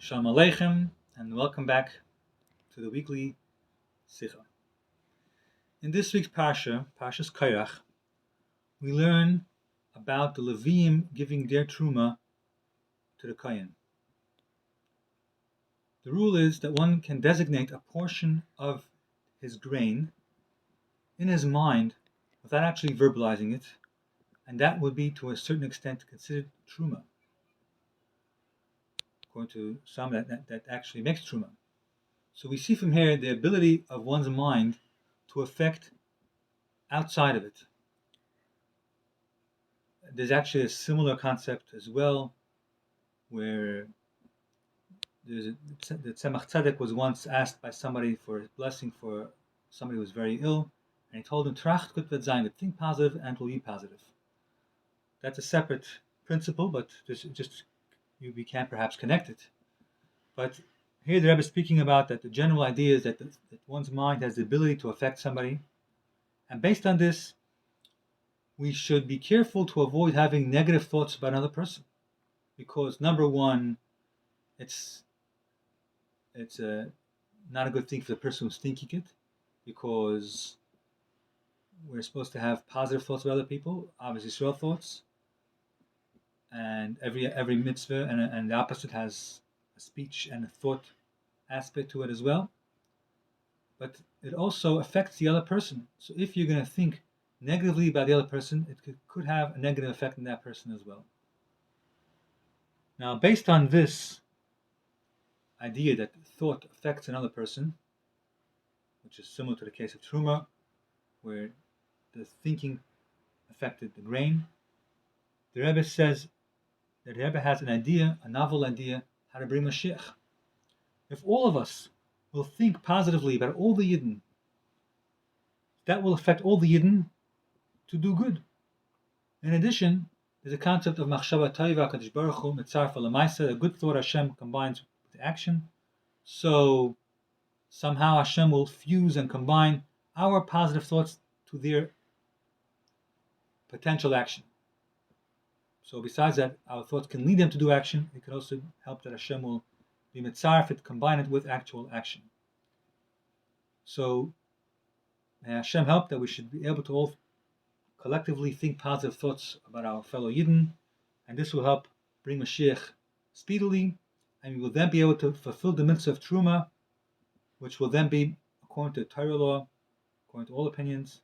Shalom Aleichem, and welcome back to the weekly Sikha. In this week's Parsha, Parshas Korach, we learn about the Leviim giving their Truma to the Kohen. The rule is that one can designate a portion of his grain in his mind without actually verbalizing it, and that would be to a certain extent considered Truma, according to some that actually makes Truma. So we see from here the ability of one's mind to affect outside of it. There's actually a similar concept as well, where the Tzemach Tzedek was once asked by somebody for a blessing for somebody who was very ill, and he told him, Tracht gut wird sein, think positive and it will be positive. That's a separate principle, but we can perhaps connect it. But here the Rebbe is speaking about that the general idea is that one's mind has the ability to affect somebody, and based on this, we should be careful to avoid having negative thoughts about another person, because number one, it's not a good thing for the person who's thinking it, because we're supposed to have positive thoughts about other people, obviously Yisroel thoughts, and every mitzvah and the opposite has a speech and a thought aspect to it as well. But it also affects the other person. So if you're going to think negatively about the other person, it could have a negative effect on that person as well. Now, based on this idea that thought affects another person, which is similar to the case of Truma, where the thinking affected the grain, the Rebbe says that the Rebbe has an idea, a novel idea, how to bring Mashiach. If all of us will think positively about all the Yidden, that will affect all the Yidden to do good. In addition, there's a concept of Machshava Taiva Kadosh Baruch Hu Mitzarfa L'Maisa, a good thought Hashem combines with action. So somehow Hashem will fuse and combine our positive thoughts to their potential action. So besides that, our thoughts can lead them to do action. It can also help that Hashem will be mitzaref, combine it with actual action. So may Hashem help that we should be able to all collectively think positive thoughts about our fellow Yidden, and this will help bring Mashiach speedily, and we will then be able to fulfill the mitzvah of Truma, which will then be, according to Torah law, according to all opinions,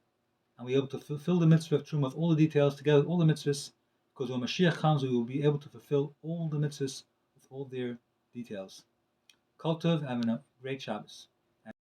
and we'll be able to fulfill the mitzvah of Truma with all the details, together with all the mitzvahs, because when Mashiach comes, we will be able to fulfill all the mitzvahs with all their details. Kol tov, having a great Shabbos.